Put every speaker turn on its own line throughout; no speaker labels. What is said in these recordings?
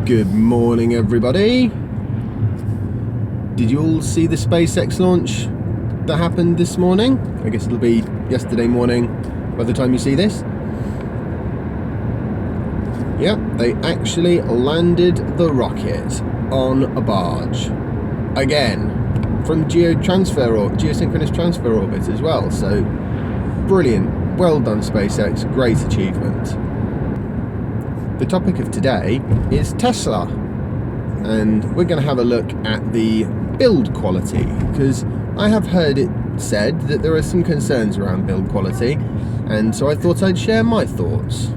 Good morning, everybody. Did you all see the SpaceX launch that happened this morning? I guess it'll be yesterday morning by the time you see this. Yeah, they actually landed the rocket on a barge. Again, from geosynchronous transfer orbit as well. So, brilliant. Well done, SpaceX. Great achievement. The topic of today is Tesla, and we're going to have a look at the build quality, because I have heard it said that there are some concerns around build quality, and so I thought I'd share my thoughts.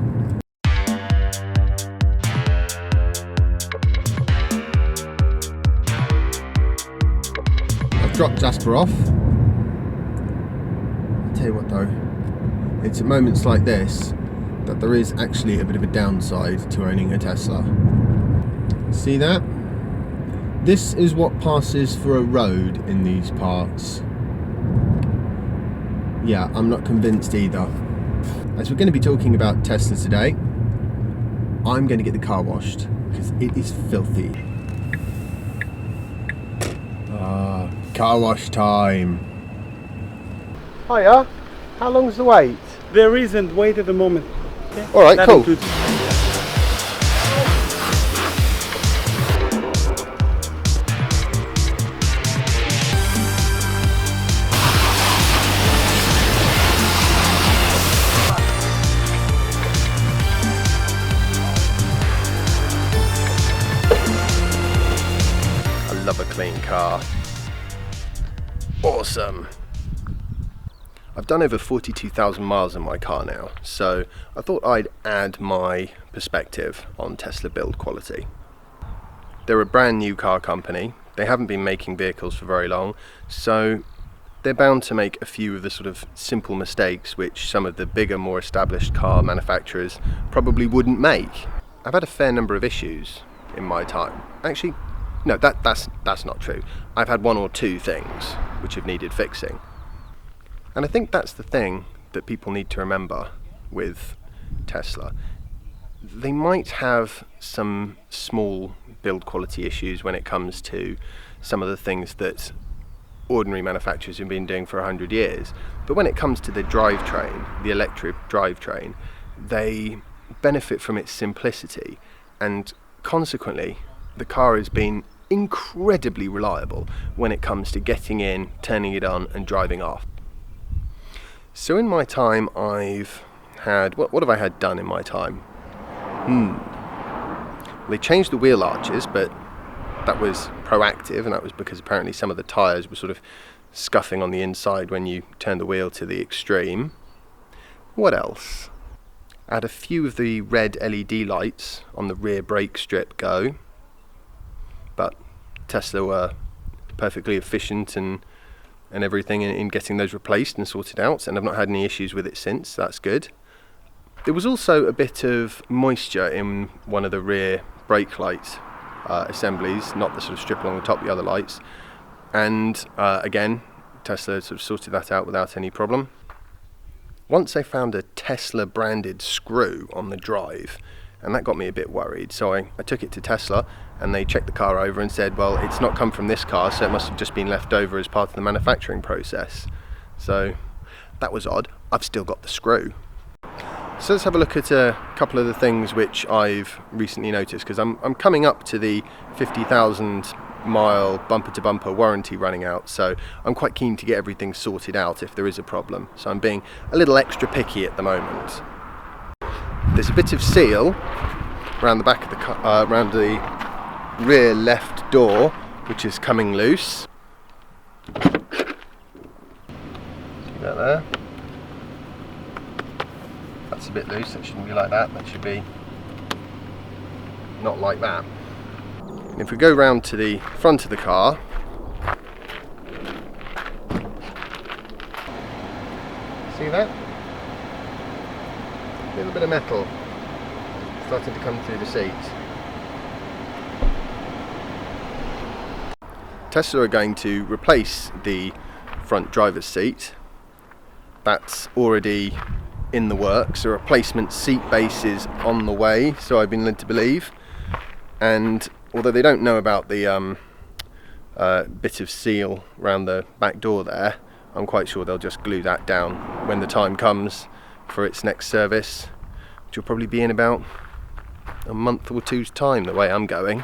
I've dropped Jasper off. I'll tell you what though, it's at moments like this that there is actually a bit of a downside to owning a Tesla. See that? This is what passes for a road in these parts. Yeah, I'm not convinced either. As we're going to be talking about Tesla today, I'm going to get the car washed because it is filthy. Car wash time. Hiya, how long's the wait?
There isn't wait at the moment. Okay.
Alright, cool.
Includes...
I love a clean car. Awesome. I've done over 42,000 miles in my car now, so I thought I'd add my perspective on Tesla build quality. They're a brand new car company. They haven't been making vehicles for very long, so they're bound to make a few of the sort of simple mistakes which some of the bigger, more established car manufacturers probably wouldn't make. I've had a fair number of issues in my time. Actually, no, that's not true. I've had one or two things which have needed fixing. And I think that's the thing that people need to remember with Tesla. They might have some small build quality issues when it comes to some of the things that ordinary manufacturers have been doing for 100 years. But when it comes to the drivetrain, the electric drivetrain, they benefit from its simplicity, and consequently the car has been incredibly reliable when it comes to getting in, turning it on and driving off. So in my time I've had, what have I had done in my time? They changed the wheel arches, but that was proactive, and that was because apparently some of the tyres were sort of scuffing on the inside when you turn the wheel to the extreme. What else? I had a few of the red LED lights on the rear brake strip go, but Tesla were perfectly efficient and everything in getting those replaced and sorted out, and I've not had any issues with it since. That's good. There was also a bit of moisture in one of the rear brake light assemblies, not the sort of strip along the top, the other lights, and again Tesla sort of sorted that out without any problem. Once I found a Tesla branded screw on the drive, and that got me a bit worried, so I took it to Tesla and they checked the car over and said, well, it's not come from this car, so it must have just been left over as part of the manufacturing process. So that was odd. I've still got the screw. So let's have a look at a couple of the things which I've recently noticed, because I'm coming up to the 50,000 mile bumper to bumper warranty running out, so I'm quite keen to get everything sorted out if there is a problem. So I'm being a little extra picky at the moment. There's a bit of seal around the back of the car, around the rear left door, which is coming loose. See that there? That's a bit loose. That shouldn't be like that. That should be not like that. And if we go round to the front of the car, see that? A little bit of metal starting to come through the seat. Tesla are going to replace the front driver's seat. That's already in the works. A replacement seat base is on the way, so I've been led to believe. And although they don't know about the bit of seal around the back door there, I'm quite sure they'll just glue that down when the time comes for its next service, which will probably be in about a month or two's time, the way I'm going.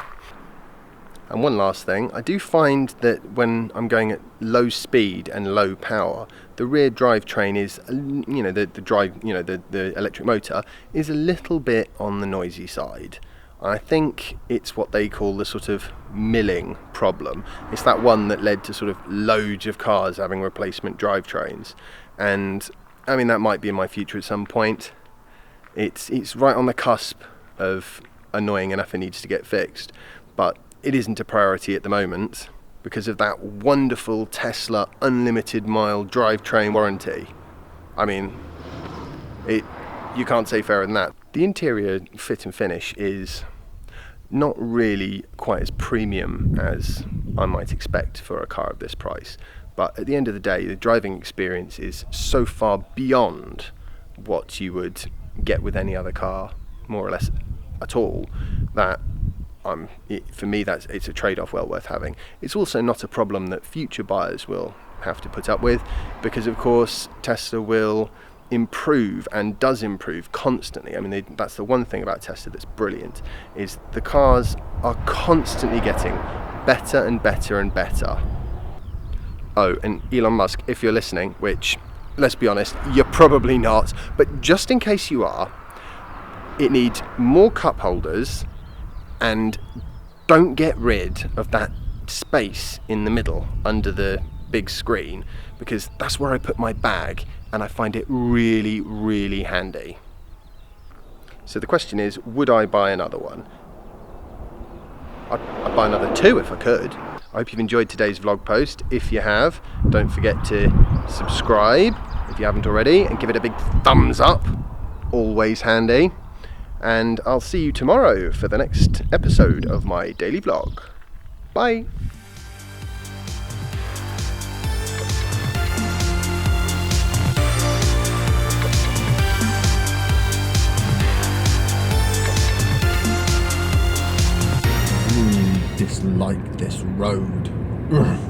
And one last thing, I do find that when I'm going at low speed and low power, the rear drivetrain is, the electric motor is a little bit on the noisy side. I think it's what they call the sort of milling problem. It's that one that led to sort of loads of cars having replacement drivetrains. And I mean, that might be in my future at some point. It's right on the cusp of annoying enough it needs to get fixed. But it isn't a priority at the moment because of that wonderful Tesla unlimited mile drivetrain warranty. I mean, you can't say fairer than that. The interior fit and finish is not really quite as premium as I might expect for a car of this price, but at the end of the day, the driving experience is so far beyond what you would get with any other car, more or less at all, that for me it's a trade-off well worth having. It's also not a problem that future buyers will have to put up with, because of course Tesla will improve and does improve constantly. I mean, that's the one thing about Tesla that's brilliant, is the cars are constantly getting better and better and better. Oh, and Elon Musk, if you're listening, which, let's be honest, you're probably not, but just in case you are, it needs more cup holders, and don't get rid of that space in the middle under the big screen, because that's where I put my bag and I find it really, really handy. So the question is, would I buy another one? I'd buy another two if I could. I hope you've enjoyed today's vlog post. If you have, don't forget to subscribe if you haven't already, and give it a big thumbs up, always handy. And I'll see you tomorrow for the next episode of my daily vlog. Bye. Dislike this road. Ugh.